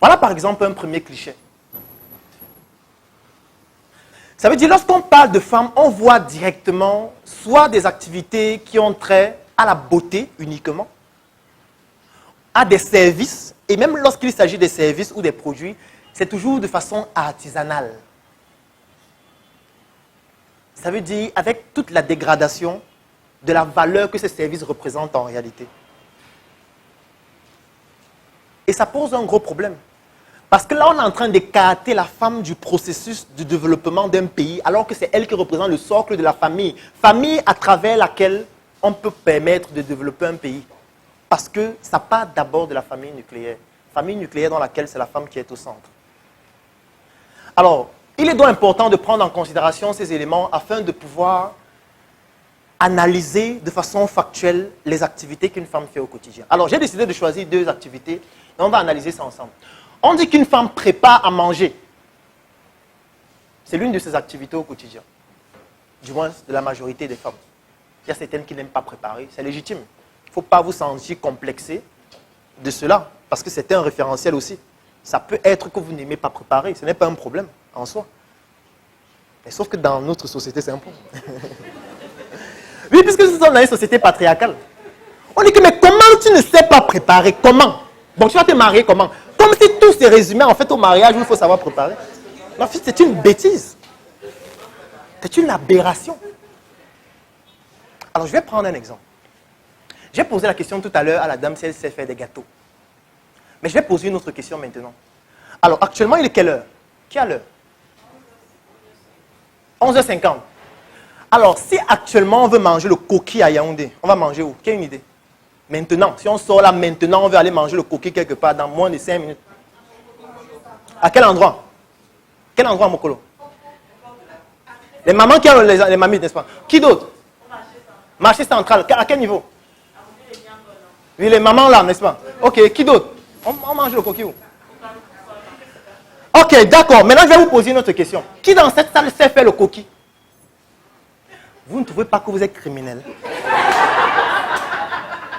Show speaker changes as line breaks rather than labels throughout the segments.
Voilà par exemple un premier cliché. Ça veut dire lorsqu'on parle de femmes, on voit directement soit des activités qui ont trait à la beauté uniquement, à des services, et même lorsqu'il s'agit des services ou des produits, c'est toujours de façon artisanale. Ça veut dire avec toute la dégradation de la valeur que ces services représentent en réalité. Et ça pose un gros problème. Parce que là, on est en train d'écarter la femme du processus de développement d'un pays, alors que c'est elle qui représente le socle de la famille. Famille à travers laquelle on peut permettre de développer un pays. Parce que ça part d'abord de la famille nucléaire. Famille nucléaire dans laquelle c'est la femme qui est au centre. Alors, il est donc important de prendre en considération ces éléments afin de pouvoir analyser de façon factuelle les activités qu'une femme fait au quotidien. Alors, j'ai décidé de choisir 2 activités et on va analyser ça ensemble. On dit qu'une femme prépare à manger. C'est l'une de ses activités au quotidien. Du moins, de la majorité des femmes. Il y a certaines qui n'aiment pas préparer, c'est légitime. Il ne faut pas vous sentir complexé de cela, parce que c'est un référentiel aussi. Ça peut être que vous n'aimez pas préparer, ce n'est pas un problème en soi. Mais sauf que dans notre société, c'est un problème. Oui, puisque nous sommes dans une société patriarcale. On dit que, mais comment tu ne sais pas préparer? Comment? Bon, tu vas te marier comment? Comme si tout se résumait en fait au mariage où il faut savoir préparer. Non, c'est une bêtise. C'est une aberration. Alors, je vais prendre un exemple. J'ai posé la question tout à l'heure à la dame si elle sait faire des gâteaux. Mais je vais poser une autre question maintenant. Alors, actuellement, il est quelle heure? Qui a l'heure? 11h50. Alors, si actuellement on veut manger le coquille à Yaoundé, on va manger où? Qui a une idée? Maintenant, si on sort là maintenant, on veut aller manger le coquille quelque part dans moins de 5 minutes. À quel endroit? Quel endroit, Mokolo? Les mamans qui ont les mamies, n'est-ce pas? Qui d'autre? Marché central. À quel niveau? Oui, les mamans là, n'est-ce pas? Ok, qui d'autre? On mange le coquille où? Ok, d'accord. Maintenant, je vais vous poser une autre question. Qui dans cette salle sait faire le coquille? Vous ne trouvez pas que vous êtes criminel?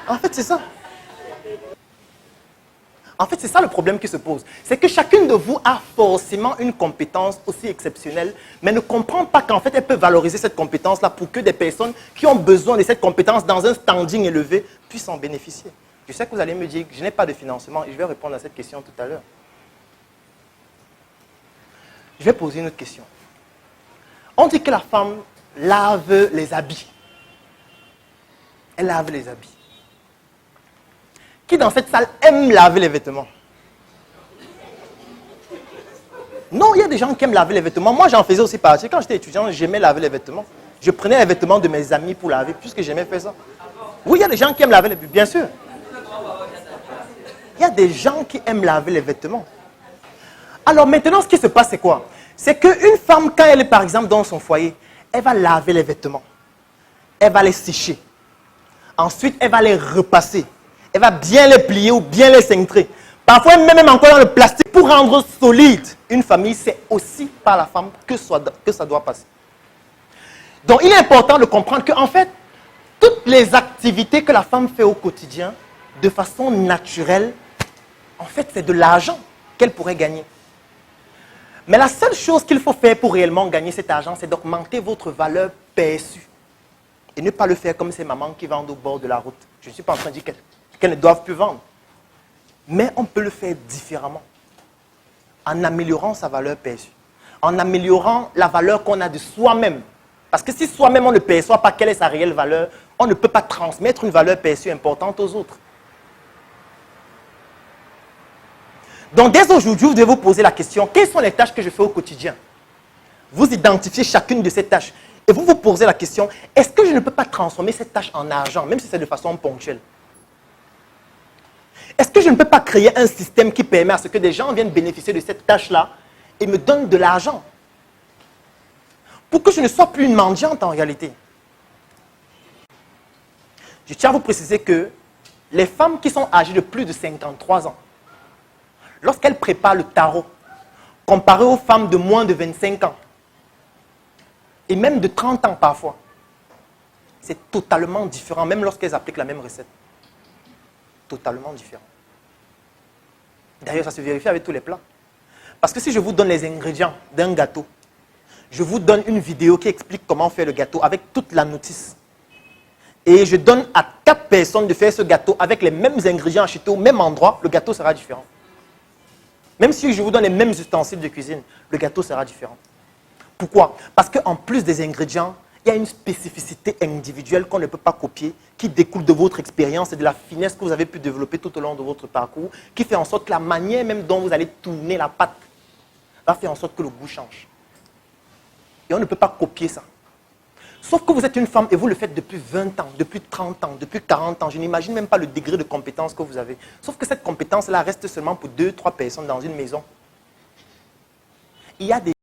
En fait, c'est ça. En fait, c'est ça le problème qui se pose. C'est que chacune de vous a forcément une compétence aussi exceptionnelle, mais ne comprend pas qu'en fait, elle peut valoriser cette compétence-là pour que des personnes qui ont besoin de cette compétence dans un standing élevé puissent en bénéficier. Je sais que vous allez me dire que je n'ai pas de financement et je vais répondre à cette question tout à l'heure. Je vais poser une autre question. On dit que la femme lave les habits. Elle lave les habits. Qui dans cette salle aime laver les vêtements? Non, il y a des gens qui aiment laver les vêtements. Moi, j'en faisais aussi partie. Quand j'étais étudiant, j'aimais laver les vêtements. Je prenais les vêtements de mes amis pour laver, puisque j'aimais faire ça. Oui, il y a des gens qui aiment laver les vêtements, bien sûr. Il y a des gens qui aiment laver les vêtements. Alors maintenant, ce qui se passe, c'est quoi? C'est qu'une femme, quand elle est par exemple dans son foyer, elle va laver les vêtements. Elle va les sécher. Ensuite, elle va les repasser. Elle va bien les plier ou bien les cintrer. Parfois, même encore dans le plastique pour rendre solide une famille, c'est aussi par la femme que ça doit passer. Donc, il est important de comprendre qu'en fait, toutes les activités que la femme fait au quotidien, de façon naturelle, en fait, c'est de l'argent qu'elle pourrait gagner. Mais la seule chose qu'il faut faire pour réellement gagner cet argent, c'est d'augmenter votre valeur perçue. Et ne pas le faire comme ces mamans qui vendent au bord de la route. Je ne suis pas en train de dire qu'elles ne doivent plus vendre. Mais on peut le faire différemment. En améliorant sa valeur perçue. En améliorant la valeur qu'on a de soi-même. Parce que si soi-même on ne perçoit pas quelle est sa réelle valeur, on ne peut pas transmettre une valeur perçue importante aux autres. Donc dès aujourd'hui, vous devez vous poser la question, quelles sont les tâches que je fais au quotidien? Vous identifiez chacune de ces tâches. Et vous vous posez la question, est-ce que je ne peux pas transformer cette tâche en argent, même si c'est de façon ponctuelle? Est-ce que je ne peux pas créer un système qui permet à ce que des gens viennent bénéficier de cette tâche-là et me donnent de l'argent? Pour que je ne sois plus une mendiante en réalité. Je tiens à vous préciser que les femmes qui sont âgées de plus de 53 ans, lorsqu'elles préparent le tarot, comparé aux femmes de moins de 25 ans, et même de 30 ans parfois, c'est totalement différent, même lorsqu'elles appliquent la même recette. Totalement différent. D'ailleurs, ça se vérifie avec tous les plats. Parce que si je vous donne les ingrédients d'un gâteau, je vous donne une vidéo qui explique comment faire le gâteau avec toute la notice. Et je donne à 4 personnes de faire ce gâteau avec les mêmes ingrédients achetés au même endroit, le gâteau sera différent. Même si je vous donne les mêmes ustensiles de cuisine, le gâteau sera différent. Pourquoi? Parce qu'en plus des ingrédients, il y a une spécificité individuelle qu'on ne peut pas copier, qui découle de votre expérience et de la finesse que vous avez pu développer tout au long de votre parcours, qui fait en sorte que la manière même dont vous allez tourner la pâte va faire en sorte que le goût change. Et on ne peut pas copier ça. Sauf que vous êtes une femme et vous le faites depuis 20 ans, depuis 30 ans, depuis 40 ans. Je n'imagine même pas le degré de compétence que vous avez. Sauf que cette compétence-là reste seulement pour 2-3 personnes dans une maison. Il y a des